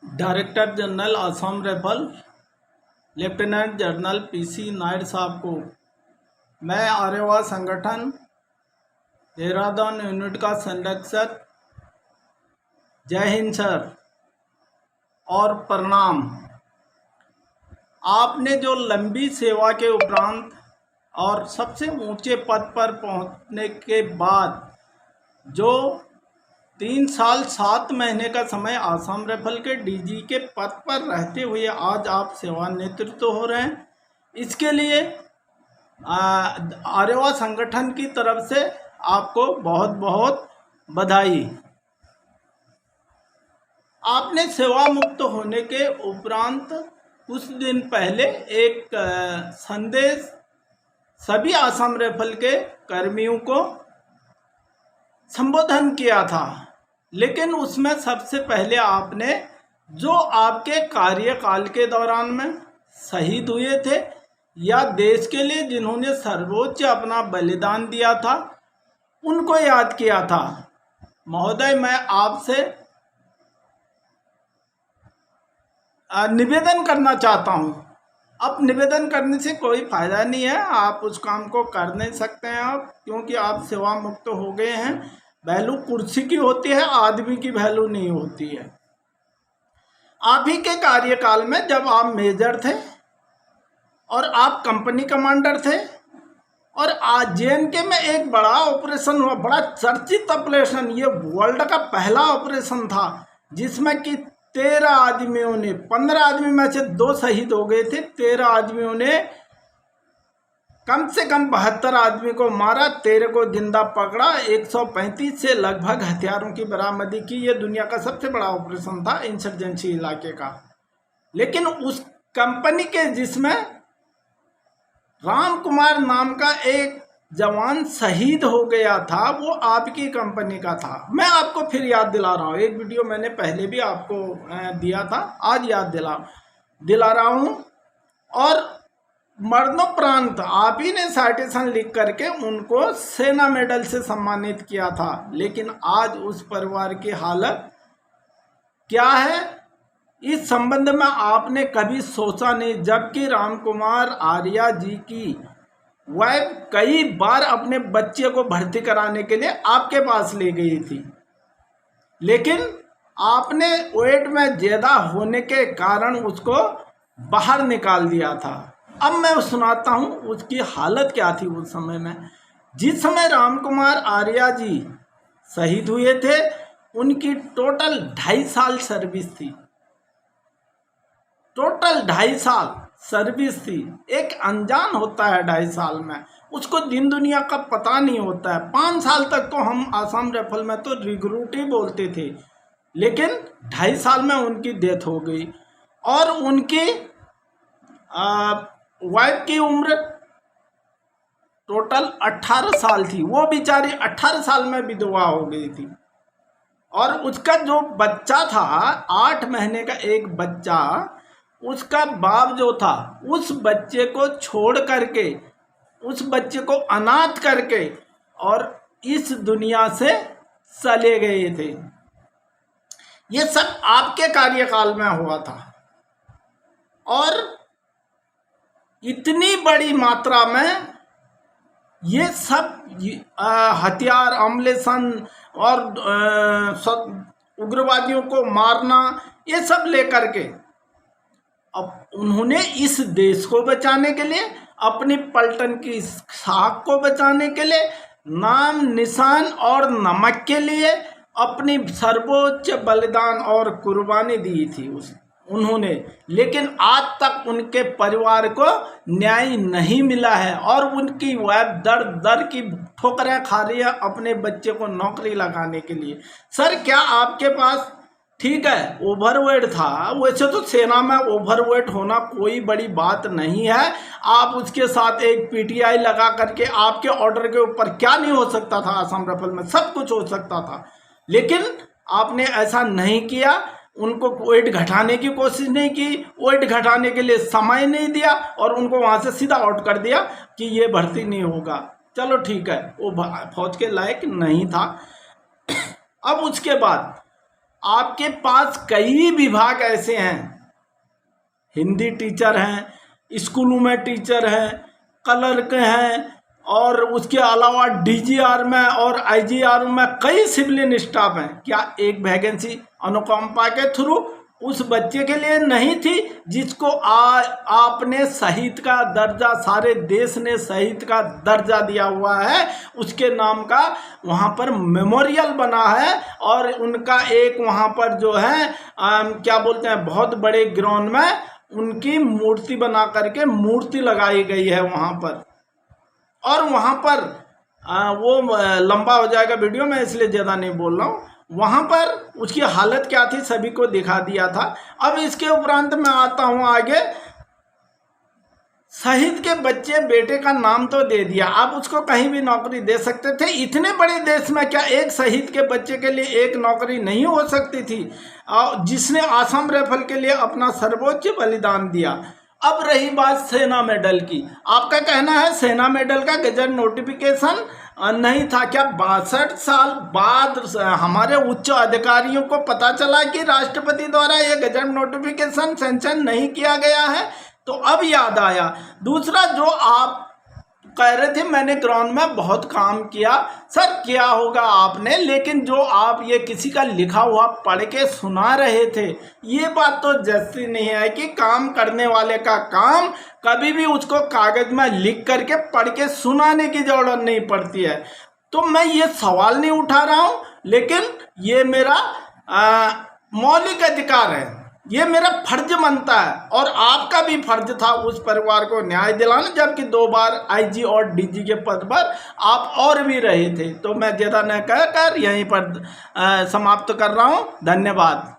Director general Assam rifle lieutenant general PC Nair साहब को मैं आर्यवा संगठन देहरादून यूनिट का संरक्षक जय हिंद सर और प्रणाम। आपने जो लंबी सेवा के उपरांत और सबसे ऊंचे पद पर पहुंचने के बाद जो 3 साल 7 महीने का समय आसाम राइफल के डीजी के पद पर रहते हुए आज आप सेवानिवृत्त हो रहे हैं, इसके लिए आर्यवा संगठन की तरफ से आपको बहुत बहुत बधाई। आपने सेवा मुक्त होने के उपरांत कुछ दिन पहले एक संदेश सभी आसाम राइफल के कर्मियों को संबोधन किया था, लेकिन उसमें सबसे पहले आपने जो आपके कार्यकाल के दौरान में शहीद हुए थे या देश के लिए जिन्होंने सर्वोच्च अपना बलिदान दिया था उनको याद किया था। महोदय, मैं आपसे निवेदन करना चाहता हूं। अब निवेदन करने से कोई फायदा नहीं है, आप उस काम को कर नहीं सकते हैं आप, क्योंकि आप सेवा मुक्त हो गए हैं। वैल्यू कुर्सी की होती है, आदमी की वैल्यू नहीं होती है। आप ही के कार्यकाल में जब आप मेजर थे और आप कंपनी कमांडर थे और आज JNK में एक बड़ा ऑपरेशन हुआ, बड़ा चर्चित ऑपरेशन, ये वर्ल्ड का पहला ऑपरेशन था जिसमें कि 13 आदमियों ने, 15 आदमी में से 2 शहीद हो गए थे, 13 आदमियों ने कम से कम 72 आदमी को मारा, 13 को जिंदा पकड़ा, 135 से लगभग हथियारों की बरामदी की। ये दुनिया का सबसे बड़ा ऑपरेशन था इंसर्जेंसी इलाके का। लेकिन उस कंपनी के जिसमें राम कुमार नाम का एक जवान शहीद हो गया था, वो आपकी कंपनी का था। मैं आपको फिर याद दिला रहा हूँ, एक वीडियो मैंने पहले भी आपको दिया था, आज याद दिला रहा हूँ। और मरणोपरांत आप ही ने साइटेशन लिख करके उनको सेना मेडल से सम्मानित किया था, लेकिन आज उस परिवार की हालत क्या है इस संबंध में आपने कभी सोचा नहीं। जबकि राम कुमार आर्या जी की वाइफ कई बार अपने बच्चे को भर्ती कराने के लिए आपके पास ले गई थी, लेकिन आपने वेट में ज्यादा होने के कारण उसको बाहर निकाल दिया था। अब मैं सुनाता हूं उसकी हालत क्या थी उस समय में। जिस समय राम कुमार आर्या जी शहीद हुए थे, उनकी टोटल 2.5 साल सर्विस थी, टोटल 2.5 साल सर्विस थी। एक अनजान होता है 2.5 साल में, उसको दिन दुनिया का पता नहीं होता है। 5 साल तक तो हम आसाम राइफल में तो रिक्रूट ही बोलते थे, लेकिन 2.5 साल में उनकी डेथ हो गई। और उनकी वाइफ की उम्र टोटल 18 साल थी, वो बेचारी 18 साल में विधवा हो गई थी। और उसका जो बच्चा था, 8 महीने का एक बच्चा, उसका बाप जो था उस बच्चे को छोड़ करके, उस बच्चे को अनाथ करके और इस दुनिया से चले गए थे। ये सब आपके कार्यकाल में हुआ था। और इतनी बड़ी मात्रा में ये सब हथियार, अम्लेशन और उग्रवादियों को मारना, ये सब लेकर के अब उन्होंने इस देश को बचाने के लिए, अपनी पलटन की साख को बचाने के लिए, नाम निशान और नमक के लिए अपनी सर्वोच्च बलिदान और कुर्बानी दी थी उन्होंने। लेकिन आज तक उनके परिवार को न्याय नहीं मिला है और उनकी वाइफ दर दर की ठोकरें खा रही है अपने बच्चे को नौकरी लगाने के लिए। सर, क्या आपके पास, ठीक है ओवरवेट था, वैसे तो सेना में ओवरवेट होना कोई बड़ी बात नहीं है। आप उसके साथ एक PTI लगा करके, आपके ऑर्डर के ऊपर क्या नहीं हो सकता था आसाम राइफल में, सब कुछ हो सकता था, लेकिन आपने ऐसा नहीं किया। उनको वेट घटाने की कोशिश नहीं की, वेट घटाने के लिए समय नहीं दिया और उनको वहां से सीधा आउट कर दिया कि ये भर्ती नहीं होगा। चलो ठीक है, वो फौज के लायक नहीं था। अब उसके बाद आपके पास कई विभाग ऐसे हैं, हिंदी टीचर हैं, स्कूलों में टीचर हैं, क्लर्क हैं, और उसके अलावा डीजीआर में और आईजीआर में कई सिविलियन स्टाफ हैं। क्या एक वैकेंसी अनुकंपा के थ्रू उस बच्चे के लिए नहीं थी जिसको आपने शहीद का दर्जा, सारे देश ने शहीद का दर्जा दिया हुआ है, उसके नाम का वहाँ पर मेमोरियल बना है, और उनका एक वहाँ पर जो है क्या बोलते हैं, बहुत बड़े ग्राउंड में उनकी मूर्ति बना करके मूर्ति लगाई गई है वहाँ पर। और वहाँ पर वो लंबा हो जाएगा वीडियो में, इसलिए ज़्यादा नहीं बोल रहा हूँ। वहाँ पर उसकी हालत क्या थी सभी को दिखा दिया था। अब इसके उपरांत मैं आता हूँ आगे। शहीद के बच्चे बेटे का नाम तो दे दिया, आप उसको कहीं भी नौकरी दे सकते थे। इतने बड़े देश में क्या एक शहीद के बच्चे के लिए एक नौकरी नहीं हो सकती थी, जिसने आसाम राइफल के लिए अपना सर्वोच्च बलिदान दिया। अब रही बात सेना मेडल की, आपका कहना है सेना मेडल का गजट नोटिफिकेशन नहीं था क्या? 62 साल बाद हमारे उच्च अधिकारियों को पता चला कि राष्ट्रपति द्वारा यह गजट नोटिफिकेशन सैंक्शन नहीं किया गया है, तो अब याद आया। दूसरा जो आप कह रहे थे मैंने ग्राउंड में बहुत काम किया, सर किया होगा आपने, लेकिन जो आप ये किसी का लिखा हुआ पढ़ के सुना रहे थे, ये बात तो जैसी नहीं है कि काम करने वाले का काम कभी भी उसको कागज में लिख करके पढ़ के सुनाने की जरूरत नहीं पड़ती है। तो मैं ये सवाल नहीं उठा रहा हूँ, लेकिन ये मेरा मौलिक अधिकार है, ये मेरा फर्ज बनता है, और आपका भी फर्ज था उस परिवार को न्याय दिलाना, जबकि 2 बार आईजी और डीजी के पद पर आप और भी रहे थे। तो मैं ज़्यादा न कहकर यहीं पर समाप्त कर रहा हूँ। धन्यवाद।